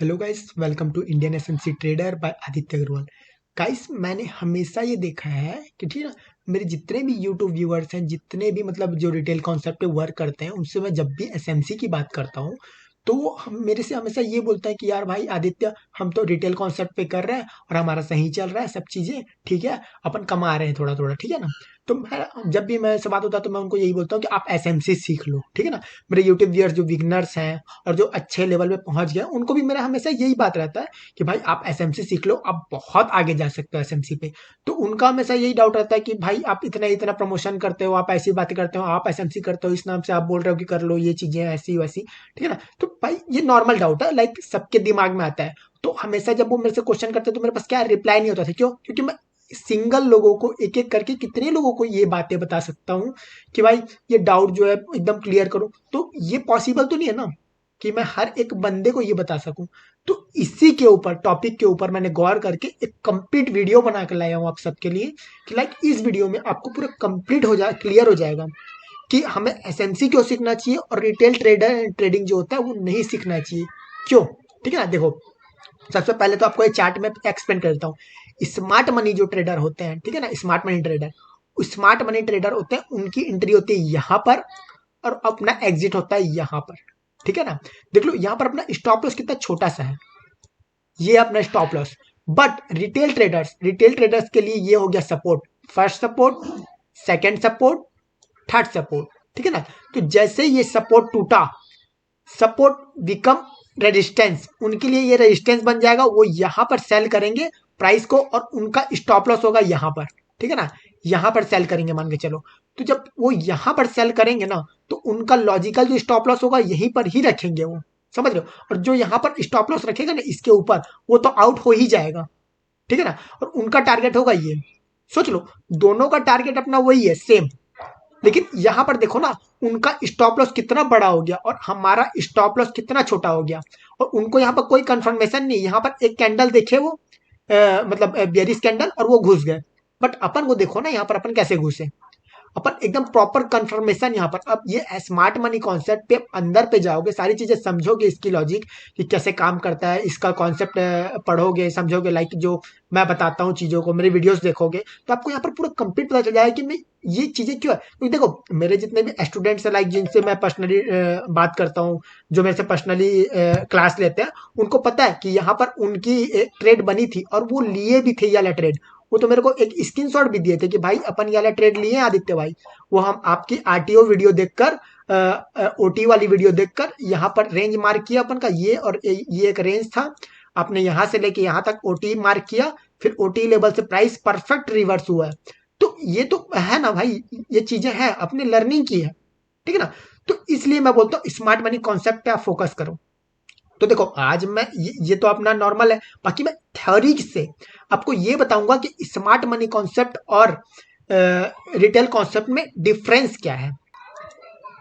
Hello guys, welcome to Indian SMC trader by Aditya Agarwal. Guys, मैंने हमेशा ये देखा है कि ठीक है ना, मेरे जितने भी यूट्यूब व्यूअर्स हैं, जितने भी मतलब जो रिटेल कॉन्सेप्ट पे वर्क करते हैं, उनसे मैं जब भी एसएमसी की बात करता हूँ तो वो हम मेरे से हमेशा ये बोलता है कि यार भाई आदित्य, हम तो रिटेल कॉन्सेप्ट पे कर रहे हैं और हमारा सही चल रहा है, सब चीज़ें ठीक है, अपन कमा रहे हैं थोड़ा थोड़ा, ठीक है ना। तो मैं जब भी मैं से बात होता है तो मैं उनको यही बोलता हूँ कि आप एसएमसी सीख लो, ठीक है ना। मेरे यूट्यूब व्यूअर्स जो बिगनर्स हैं और जो अच्छे लेवल पे पहुंच गए, उनको भी मेरा हमेशा यही बात रहता है कि भाई आप एसएमसी सीख लो, आप बहुत आगे जा सकते हो एसएमसी पे। तो उनका हमेशा यही डाउट रहता है कि भाई आप इतना इतना प्रमोशन करते हो, आप ऐसी बातें करते हो, आप एसएमसी करते हो, इस नाम से आप बोल रहे हो कि कर लो ये चीजें ऐसी वैसी, ठीक है ना। तो भाई ये नॉर्मल डाउट है, लाइक सबके दिमाग में आता है। तो हमेशा जब वो मेरे से क्वेश्चन करते तो मेरे पास क्या रिप्लाई नहीं होता था। क्यों? क्योंकि मैं सिंगल लोगों को एक एक करके कितने लोगों को ये बातें बता सकता हूँ कि भाई ये डाउट जो है एकदम क्लियर करूं। तो ये पॉसिबल तो नहीं है ना कि मैं हर एक बंदे को ये बता सकूं। तो इसी के ऊपर, टॉपिक के ऊपर मैंने गौर करके एक कंप्लीट वीडियो बना के लाया हूं आप सबके लिए कि लाइक इस वीडियो में आपको पूरा कंप्लीट हो जाए, क्लियर हो जाएगा कि हमें एसएमसी क्यों सीखना चाहिए और रिटेल ट्रेडर ट्रेडिंग जो होता है वो नहीं सीखना चाहिए, क्यों। ठीक है ना। देखो, सबसे पहले तो आपको ये चार्ट में एक्सप्लेन कर देता हूँ। स्मार्ट मनी जो ट्रेडर होते हैं, ठीक है ना, स्मार्ट मनी ट्रेडर होते हैं, उनकी एंट्री होती है यहाँ पर और अपना एग्जिट होता है यहाँ पर, ठीक है ना। देख लो यहाँ पर अपना स्टॉप लॉस कितना छोटा सा है, ये अपना stop loss. But retail traders के लिए ये हो गया support, first support, second support, third support, ठीक है ना। तो जैसे ये सपोर्ट टूटा, सपोर्ट बिकम रेजिस्टेंस, उनके लिए ये रेजिस्टेंस बन जाएगा, वो यहां पर सेल करेंगे प्राइस को और उनका स्टॉप लॉस होगा यहां पर, ठीक है ना। यहां पर सेल करेंगे मान के चलो। तो जब वो यहां पर सेल करेंगे ना, तो उनका लॉजिकल जो स्टॉप लॉस होगा यहीं पर ही रखेंगे वो, समझ रहे हो। और जो यहां पर स्टॉप लॉस रखेगा ना इसके ऊपर, वो तो आउट हो ही जाएगा, ठीक है ना। और उनका टारगेट होगा ये, सोच लो, दोनों का टारगेट अपना वही है, सेम। लेकिन यहां पर देखो ना, उनका स्टॉप लॉस कितना बड़ा हो गया और हमारा स्टॉप लॉस कितना छोटा हो गया। और उनको यहाँ पर कोई कंफर्मेशन नहीं, यहाँ पर एक कैंडल देखे वो मतलब बेरिश कैंडल, और वो घुस गए। बट अपन को देखो ना यहाँ पर अपन कैसे घुसे, अपन एकदम प्रॉपर कंफर्मेशन यहाँ पर। अब ये स्मार्ट मनी कॉन्सेप्ट पे अंदर पे जाओगे, सारी चीजें समझोगे, इसकी लॉजिक कि कैसे काम करता है, इसका कॉन्सेप्ट पढ़ोगे, समझोगे, लाइक जो मैं बताता हूँ चीजों को, मेरे वीडियोस देखोगे, तो आपको यहाँ पर पूरा कंप्लीट पता चल जाएगा कि मैं ये चीजें क्यों है। क्योंकि देखो, मेरे जितने भी स्टूडेंट्स हैं, लाइक जिनसे मैं पर्सनली बात करता हूँ, जो मेरे से पर्सनली क्लास लेते हैं, उनको पता है कि यहाँ पर उनकी ट्रेड बनी थी और वो लिए भी थे ये वाला ट्रेड। वो तो मेरे को एक स्क्रीनशॉट भी दिए थे कि भाई अपन ये वाला ट्रेड लिए हैं आदित्य भाई। वो हम आपकी आरटीओ वीडियो देखकर, ओटी वाली वीडियो देखकर यहाँ पर रेंज मार्क किया अपन का, ये और ये एक रेंज था, आपने यहाँ से लेके यहाँ तक ओटी मार्क किया, फिर ओटी लेवल से प्राइस परफेक्ट रिवर्स हुआ है। तो ये तो है ना भाई, ये चीजें हैं, अपने लर्निंग की है, ठीक है ना। तो इसलिए मैं बोलता हूँ स्मार्ट मनी कॉन्सेप्ट पे आप फोकस करो। तो देखो, आज मैं ये तो अपना नॉर्मल है, बाकी मैं थ्योरी से आपको ये बताऊंगा कि स्मार्ट मनी कॉन्सेप्ट और रिटेल कॉन्सेप्ट में डिफरेंस क्या है।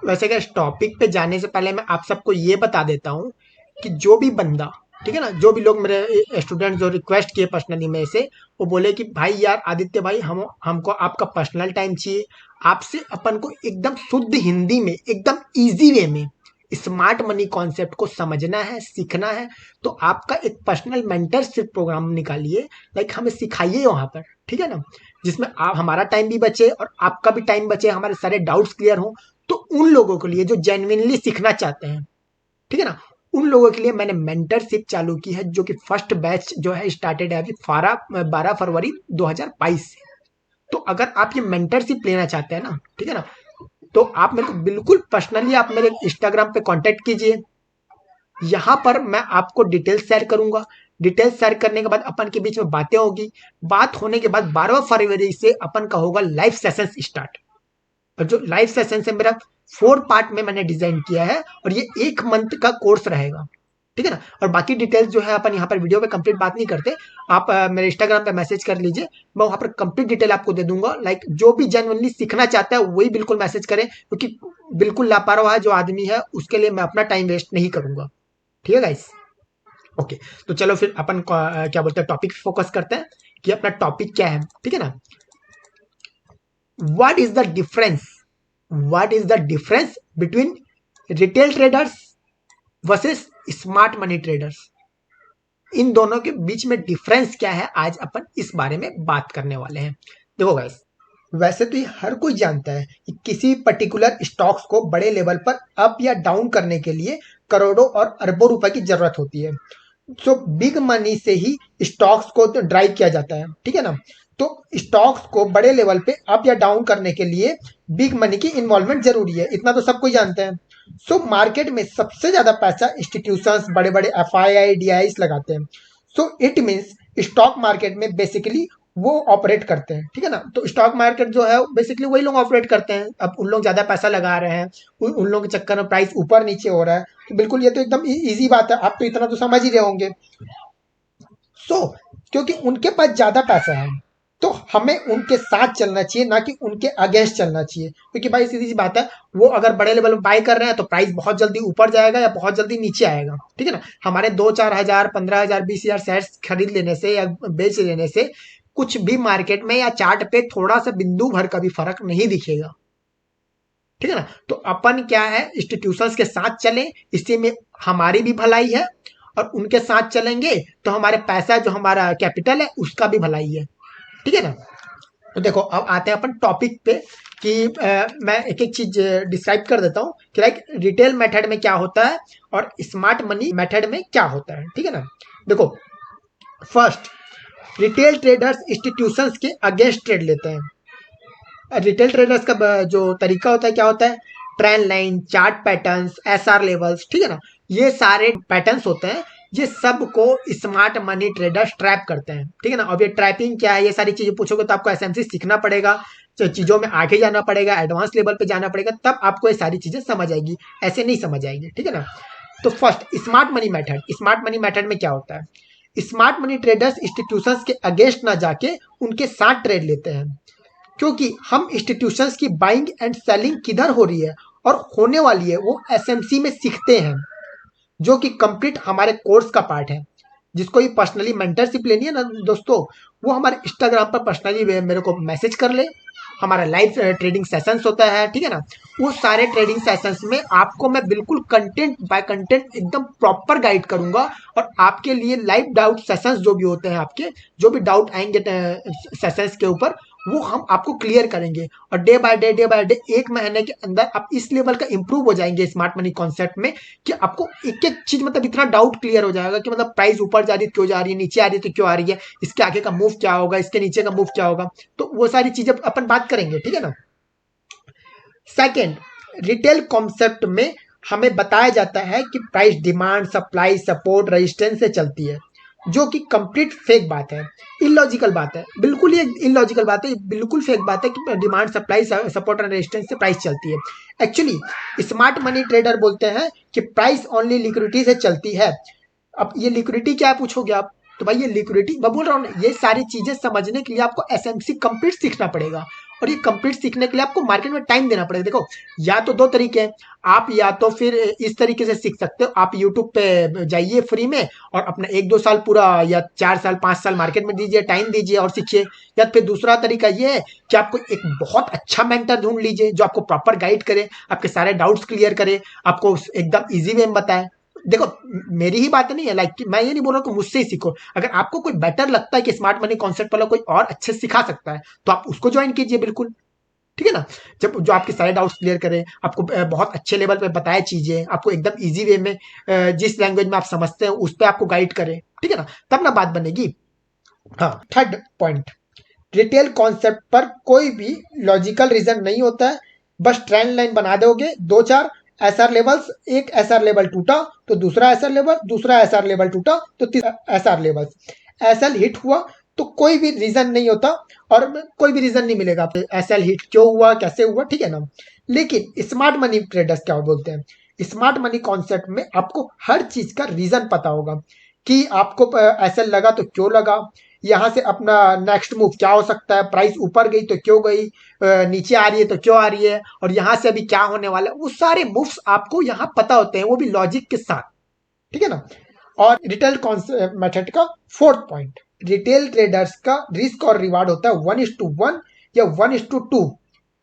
वैसे क्या, इस टॉपिक पे जाने से पहले मैं आप सबको ये बता देता हूँ कि जो भी बंदा, ठीक है ना, जो भी लोग मेरे स्टूडेंट जो रिक्वेस्ट किए पर्सनली मेरे से, वो बोले कि भाई यार आदित्य भाई, हमको आपका पर्सनल टाइम चाहिए, आपसे अपन को एकदम शुद्ध हिंदी में, एकदम इजी वे में स्मार्ट मनी कॉन्सेप्ट को समझना है, सीखना है। तो आपका एक पर्सनल मेंटरशिप प्रोग्राम निकालिए, लाइक हमें सिखाइए वहां पर, ठीक है ना, जिसमें आप, हमारा टाइम भी बचे और आपका भी टाइम बचे, हमारे सारे डाउट्स क्लियर हो। तो उन लोगों के लिए जो जेन्युइनली सीखना चाहते हैं, ठीक है ना, उन लोगों के लिए मैंने मेंटरशिप चालू की है, जो कि फर्स्ट बैच जो है स्टार्टेड है अभी 12 फरवरी 2022 से। तो अगर आप ये मेंटरशिप लेना चाहते हैं ना, ठीक है ना, तो आप मेरे को बिल्कुल पर्सनली आप मेरे इंस्टाग्राम पे कांटेक्ट कीजिए। यहाँ पर मैं आपको डिटेल्स शेयर करूंगा। डिटेल्स शेयर करने के बाद अपन के बीच में बातें होगी। बात होने के बाद 12 फरवरी से अपन का होगा लाइव सेशन स्टार्ट। और जो लाइव सेशन है मेरा 4 पार्ट में मैंने डिजाइन किया है, और ये 1 मंथ का कोर्स रहेगा, ठीक है ना। और बाकी डिटेल्स जो है अपन यहाँ पर वीडियो पे कंप्लीट बात नहीं करते, आप मेरे इंस्टाग्राम पे मैसेज कर लीजिए, मैं वहां पर कंप्लीट डिटेल आपको दे दूंगा। लाइक जो भी जेन्युइनली सीखना चाहता है वही बिल्कुल मैसेज करें, क्योंकि बिल्कुल लापरवाह जो आदमी है उसके लिए मैं अपना टाइम वेस्ट नहीं करूंगा, ठीक है गाइस। ओके, तो चलो फिर अपन क्या बोलते हैं, टॉपिक फोकस करते हैं कि अपना टॉपिक क्या है, ठीक है ना। What is the difference, what is the difference between retail traders versus smart money traders. इन दोनों के बीच में डिफरेंस क्या है, आज अपन इस बारे में बात करने वाले हैं। देखो गाइस, वैसे तो ये हर कोई जानता है कि किसी पर्टिकुलर स्टॉक्स को बड़े लेवल पर अप या डाउन करने के लिए करोड़ों और अरबों रुपए की जरूरत होती है। सो बिग मनी से ही स्टॉक्स को तो ड्राइव किया जाता है, ठीक है ना। तो स्टॉक्स को बड़े लेवल पे अप या डाउन करने के लिए बिग मनी की इन्वॉल्वमेंट जरूरी है, इतना तो सब कोई जानते हैं। सो मार्केट में सबसे ज्यादा पैसा इंस्टीट्यूशंस, बड़े बड़े F I I D I लगाते हैं। So it means stock market में बेसिकली वो ऑपरेट करते हैं, ठीक है ना। तो स्टॉक मार्केट जो है बेसिकली वही लोग ऑपरेट करते हैं। अब उन लोग ज्यादा पैसा लगा रहे हैं, उन लोगों के चक्कर में प्राइस ऊपर नीचे हो रहा है, तो बिल्कुल ये तो एकदम इजी बात है, आप तो इतना तो समझ ही रहे होंगे। सो क्योंकि उनके पास ज्यादा पैसा है, तो हमें उनके साथ चलना चाहिए, ना कि उनके अगेंस्ट चलना चाहिए। क्योंकि भाई सीधी सी बात है, वो अगर बड़े लेवल में बाय कर रहे हैं तो प्राइस बहुत जल्दी ऊपर जाएगा या बहुत जल्दी नीचे आएगा, ठीक है ना। हमारे 2-4 हजार, 15 हजार, 20 हजार शेयर्स खरीद लेने से या बेच लेने से कुछ भी मार्केट में या चार्ट पे थोड़ा सा बिंदु भर का भी फर्क नहीं दिखेगा, ठीक है ना। तो अपन क्या है, इंस्टीट्यूशंस के साथ चलें, इसी में हमारी भी भलाई है, और उनके साथ चलेंगे तो हमारे पैसा, जो हमारा कैपिटल है, उसका भी भलाई है, ठीक है ना। तो देखो, अब आते हैं अपन टॉपिक पे कि मैं एक एक चीज डिस्क्राइब कर देता हूँ कि लाइक रिटेल मेथड में क्या होता है और स्मार्ट मनी मेथड में क्या होता है, ठीक है ना। देखो, फर्स्ट, रिटेल ट्रेडर्स इंस्टीट्यूशंस के अगेंस्ट ट्रेड लेते हैं। रिटेल ट्रेडर्स का जो तरीका होता है, क्या होता है, trend line, chart patterns, S R levels, ठीक है ना। ये सारे पैटर्न्स होते हैं, ये सब को स्मार्ट मनी ट्रेडर्स ट्रैप करते हैं, ठीक है ना। अब ये ट्रैपिंग क्या है, ये सारी चीजें पूछोगे तो आपको एसएमसी सीखना पड़ेगा, तो चीजों में आगे जाना पड़ेगा, एडवांस लेवल पे जाना पड़ेगा, तब आपको ये सारी चीजें समझ आएगी, ऐसे नहीं समझ आएगी, ठीक है ना। तो first, smart money method. Smart money method में क्या होता है, स्मार्ट मनी ट्रेडर्स इंस्टीट्यूशंस के अगेंस्ट ना जाके उनके साथ ट्रेड लेते हैं, क्योंकि हम इंस्टीट्यूशंस की बाइंग एंड सेलिंग किधर हो रही है और होने वाली है वो एसएमसी में सीखते हैं, जो कि कंप्लीट हमारे कोर्स का पार्ट है। जिसको ये पर्सनली मेंटरशिप लेनी है ना दोस्तों, वो हमारे इंस्टाग्राम पर पर्सनली मेरे को मैसेज कर ले। हमारा लाइव ट्रेडिंग सेशंस होता है, ठीक है ना। वो सारे ट्रेडिंग सेशंस में आपको मैं बिल्कुल कंटेंट बाय कंटेंट एकदम प्रॉपर गाइड करूंगा, और आपके लिए लाइव डाउट सेशंस जो भी होते हैं, आपके जो भी डाउट आएंगे सेशंस के ऊपर, वो हम आपको क्लियर करेंगे। और डे बाय डे, एक महीने के अंदर आप इस लेवल का इंप्रूव हो जाएंगे स्मार्ट मनी कॉन्सेप्ट में, कि आपको एक एक चीज मतलब इतना डाउट क्लियर हो जाएगा कि मतलब प्राइस ऊपर जा रही है क्यों जा रही है, नीचे आ रही है तो क्यों आ रही है, इसके आगे का मूव क्या होगा, इसके नीचे का मूव क्या होगा, तो वो सारी चीजें अपन बात करेंगे, ठीक है ना। सेकेंड, रिटेल कॉन्सेप्ट में हमें बताया जाता है कि price demand, supply, support, resistance से चलती है, जो कि कंप्लीट फेक बात है, इलॉजिकल बात है, बिल्कुल ये इलॉजिकल बात है, बिल्कुल फेक बात है कि demand, supply, support and resistance से प्राइस चलती है। एक्चुअली स्मार्ट मनी ट्रेडर बोलते हैं कि प्राइस ओनली लिक्विडिटी से चलती है। अब ये लिक्विडिटी क्या है पूछोगे आप, तो भाई ये लिक्विडिटी मैं बोल रहा हूँ ना, ये सारी चीजें समझने के लिए आपको एसएमसी कंप्लीट सीखना पड़ेगा, और ये कंप्लीट सीखने के लिए आपको मार्केट में टाइम देना पड़ेगा। देखो, या तो दो तरीके हैं, आप या तो फिर इस तरीके से सीख सकते हो, आप यूट्यूब पे जाइए फ्री में और अपना 1-2 साल पूरा, या 4 साल 5 साल मार्केट में दीजिए, टाइम दीजिए और सीखिए। या फिर दूसरा तरीका ये है कि आपको एक बहुत अच्छा मेंटर ढूंढ लीजिए, जो आपको प्रॉपर गाइड करे, आपके सारे डाउट्स क्लियर करे, आपको एकदम ईजी वे में बताए। देखो, मेरी ही बात नहीं है, लाइक मैं ये नहीं बोल रहा कि मुझसे ही सीखो, अगर आपको कोई बेटर लगता है कि स्मार्ट मनी कॉन्सेप्ट वाला कोई और अच्छे से सिखा सकता है, तो आप उसको ज्वाइन कीजिए बिल्कुल, ठीक है ना। जब जो आपके सारे डाउट्स क्लियर करे, आपको बहुत अच्छे लेवल पे बताए चीजें, आपको एकदम इजी वे में जिस लैंग्वेज में आप समझते हैं उस पर आपको गाइड करे, ठीक है ना, तब ना बात बनेगी। हाँ, थर्ड पॉइंट, रिटेल कॉन्सेप्ट पर कोई भी लॉजिकल रीजन नहीं होता है, बस ट्रेंड लाइन बना दोगे, 2-4 एसआर लेवल्स, एक एसआर लेवल टूटा तो दूसरा एसआर लेवल, दूसरा एसआर लेवल टूटा तो तीसरा एसआर लेवल, एसएल हिट हुआ तो कोई भी रीजन नहीं होता, और कोई भी रीजन नहीं मिलेगा एसएल हिट क्यों हुआ, कैसे हुआ, ठीक है ना। लेकिन स्मार्ट मनी ट्रेडर्स क्या बोलते हैं, स्मार्ट मनी कॉन्सेप्ट में आपको हर चीज का रीजन पता होगा, कि आपको एसएल लगा तो क्यों लगा, यहाँ से अपना नेक्स्ट मूव क्या हो सकता है, प्राइस ऊपर गई तो क्यों गई, नीचे आ रही है तो क्यों आ रही है, और यहाँ से अभी क्या होने वाला है, वो सारे मूव्स आपको यहाँ पता होते हैं, वो भी लॉजिक के साथ, ठीक है ना। और रिटेल मेथड का फोर्थ पॉइंट, रिटेल ट्रेडर्स का रिस्क और रिवार्ड होता है 1:1 या 1:2,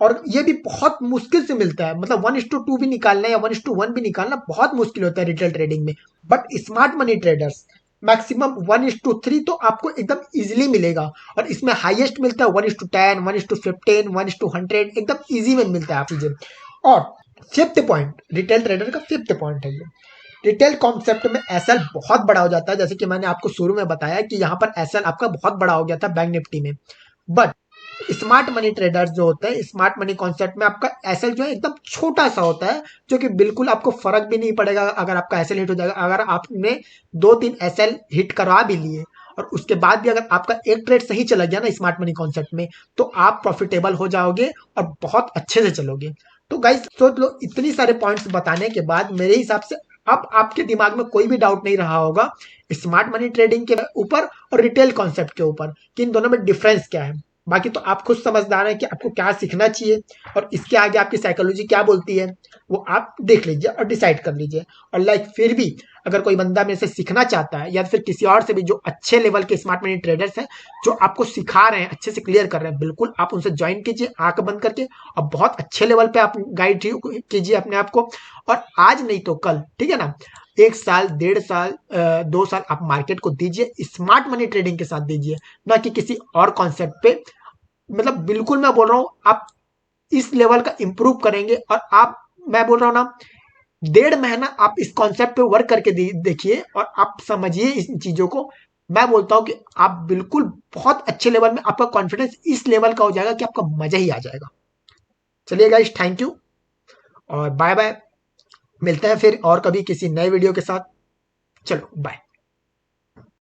और ये भी बहुत मुश्किल से मिलता है, मतलब 1:2 भी निकालना या 1:1 भी निकालना बहुत मुश्किल होता है रिटेल ट्रेडिंग में। But smart money traders maximum 1:3 तो आपको एकदम इजीली मिलेगा। और इसमें हाईएस्ट मिलता है 1:10, 1:15, 1:100, एकदम इजी में मिलता है आप चीजें। और फिफ्थ पॉइंट, रिटेल ट्रेडर का फिफ्थ पॉइंट है ये, रिटेल कॉन्सेप्ट में एसएल बहुत बड़ा हो जाता है। जैसे कि मैंने आपको शुरू में बताया कि यहाँ पर एसएल आपका बहुत बड़ा हो गया था बैंक निफ्टी में, बट स्मार्ट मनी ट्रेडर्स जो होते हैं, स्मार्ट मनी कॉन्सेप्ट में आपका एसएल जो है एकदम छोटा सा होता है, जो कि बिल्कुल आपको फर्क भी नहीं पड़ेगा अगर आपका एसएल हिट हो जाएगा। अगर आपने 2-3 एसएल हिट करवा भी लिए और उसके बाद भी अगर आपका एक ट्रेड सही चला गया ना स्मार्ट मनी कॉन्सेप्ट में, तो आप प्रॉफिटेबल हो जाओगे और बहुत अच्छे से चलोगे। तो गाइस सोच लो, इतनी सारे पॉइंट्स बताने के बाद मेरे हिसाब से अब आपके दिमाग में कोई भी डाउट नहीं रहा होगा स्मार्ट मनी ट्रेडिंग के ऊपर और रिटेल कॉन्सेप्ट के ऊपर कि इन दोनों में डिफरेंस क्या है। बाकी तो आप खुद समझदार हैं कि आपको क्या सीखना चाहिए और इसके आगे आपकी साइकोलॉजी क्या बोलती है, वो आप देख लीजिए और डिसाइड कर लीजिए। और फिर भी अगर कोई बंदा मेरे से सीखना चाहता है या फिर किसी और से भी जो अच्छे लेवल के स्मार्ट मनी ट्रेडर्स हैं, जो आपको सिखा रहे हैं, अच्छे से क्लियर कर रहे हैं, बिल्कुल आप उनसे ज्वाइन कीजिए आंख बंद करके और बहुत अच्छे लेवल पे आप गाइड कीजिए अपने आप को। और आज नहीं तो कल, ठीक है ना, 1 साल, 1.5 साल, 2 साल आप मार्केट को दीजिए, स्मार्ट मनी ट्रेडिंग के साथ दीजिए, ना कि किसी और कॉन्सेप्ट पे। मतलब बिल्कुल मैं बोल रहा हूं आप इस लेवल का इंप्रूव करेंगे। और आप, मैं बोल रहा हूं ना, 1.5 महीना आप इस कॉन्सेप्ट पे वर्क करके देखिए और आप समझिए इन चीजों को। मैं बोलता हूं कि आप बिल्कुल बहुत अच्छे लेवल में, आपका कॉन्फिडेंस इस लेवल का हो जाएगा कि आपका मजा ही आ जाएगा। चलिए गाइस, थैंक यू और बाय बाय। मिलते हैं फिर और कभी किसी नए वीडियो के साथ। चलो बाय।